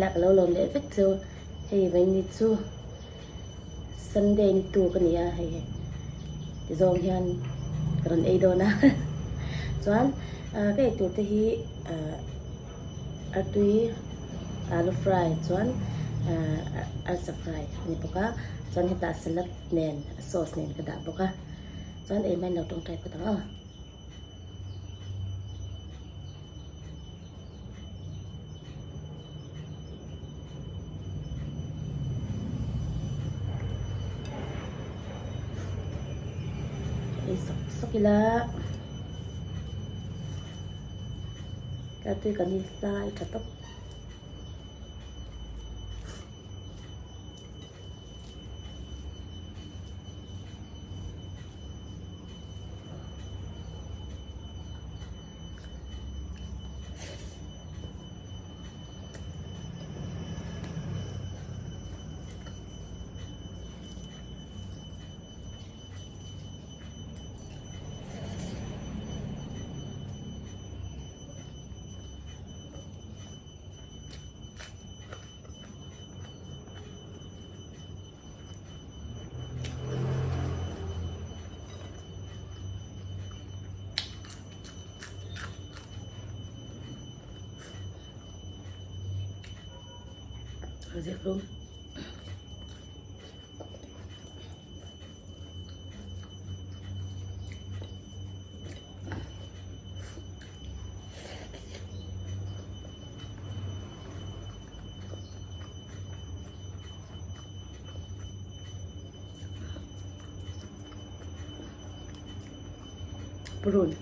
la ka lo lom le vek chu hei veng ni chu Sunday ni tu ka ni a hei ti zong hian karon ei do na chuan cái tu te hi atui alu fry chuan alsa fry ni poka chuan heta salad nen sauce nen ka da poka chuan ei mai no tong tai patang a ei sokila ka tui ka ni lai ka tok Rosé luôn Prune.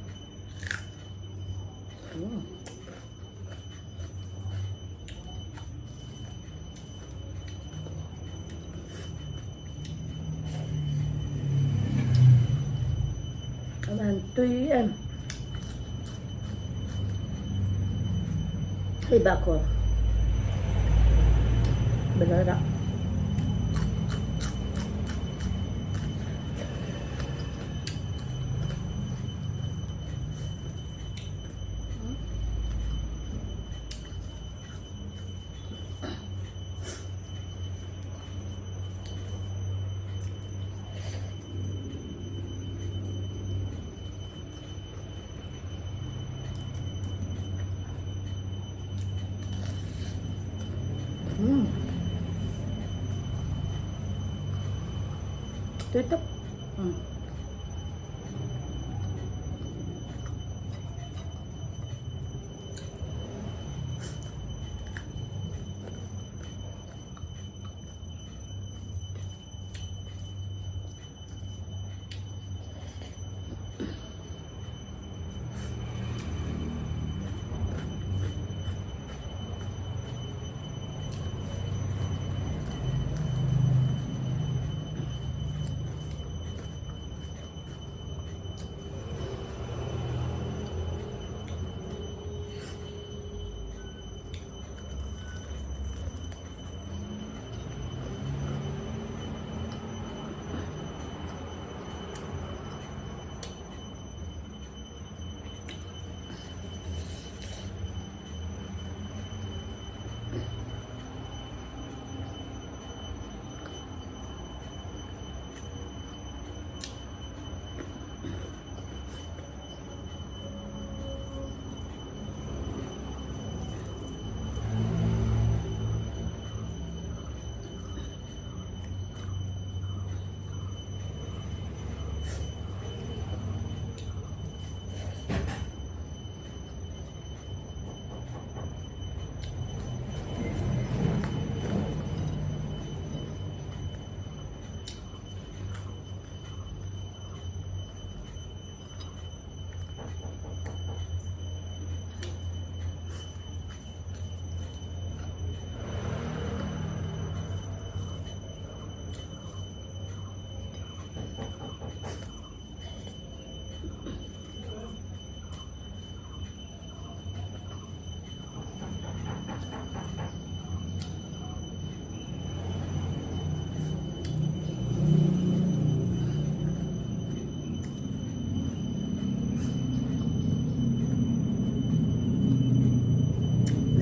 Các bạn tùy em thì bà còn bener tak tutup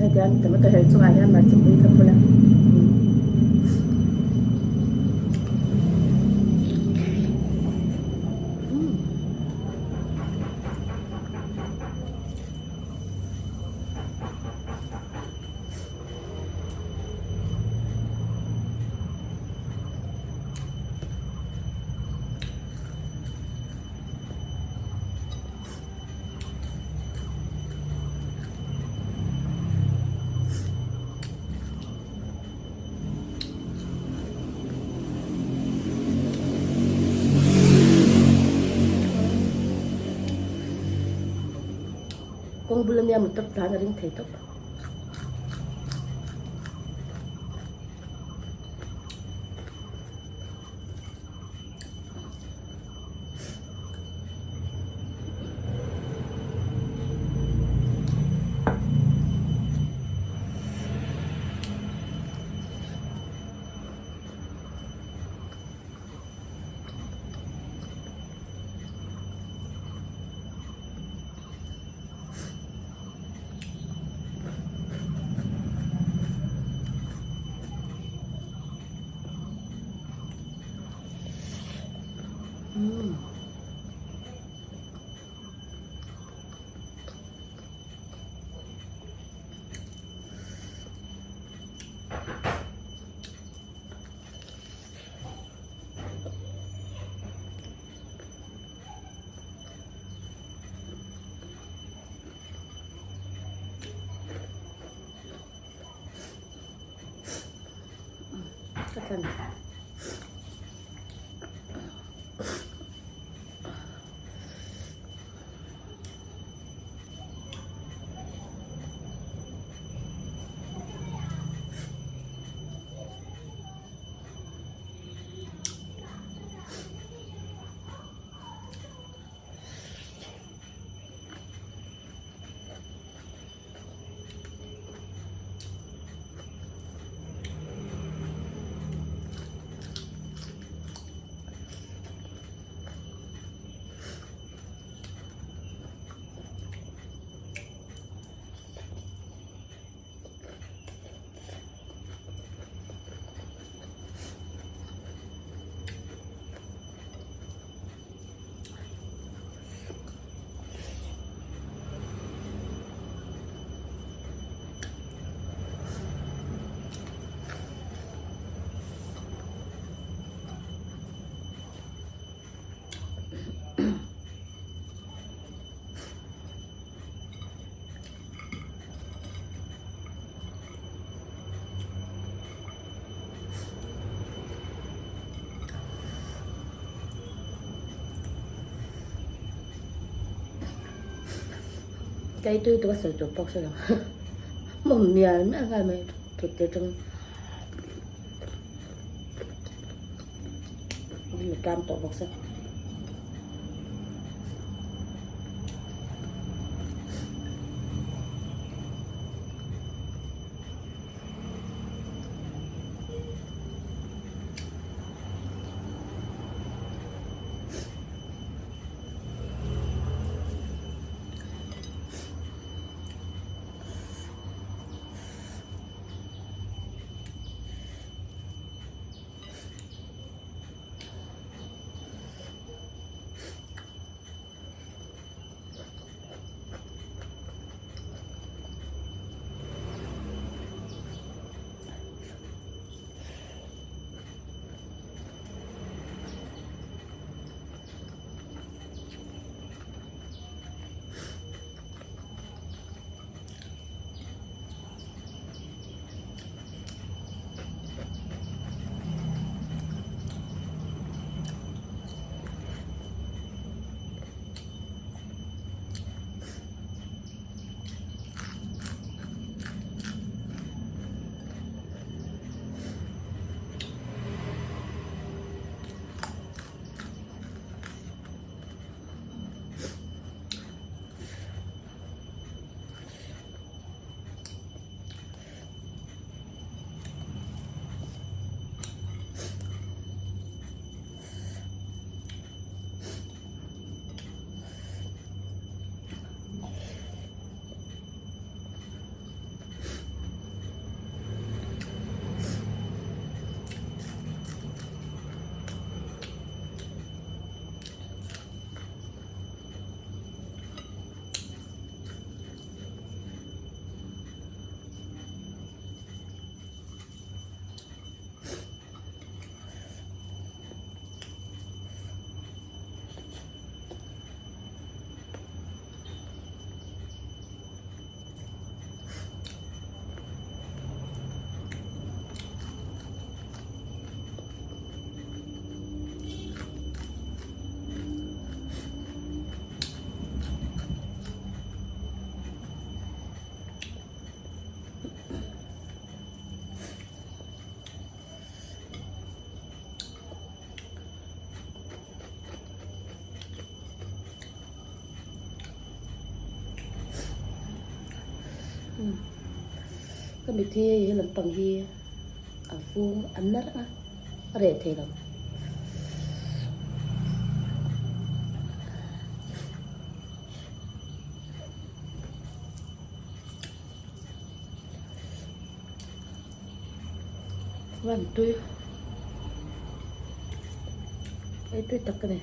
haitian temat hel chu a hian mar chapui ka pula kung bulan niya mo top na rin tayo top. Kan cái tôi có sử dụng bọc sao đâu mồm miệng mấy cái mày thịt từ trong mình cam tổ bọc sao cái bị thi lần bằng hi ở phu ăn nát á rẻ thế lắmวันtôi cái tôi tắc cái này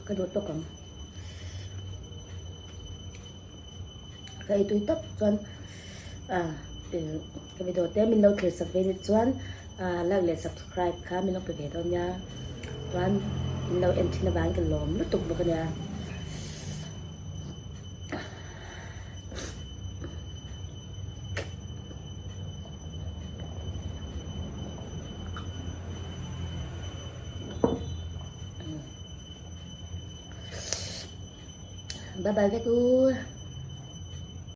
cái đồ to cầm cái túi tóc chuan cái video te mình đâu thể sắp về chuan like le subscribe kha mình đâu về đâu nha chuan mình đâu em xin bán cái lom nó tục được cái nha bye bye các cô.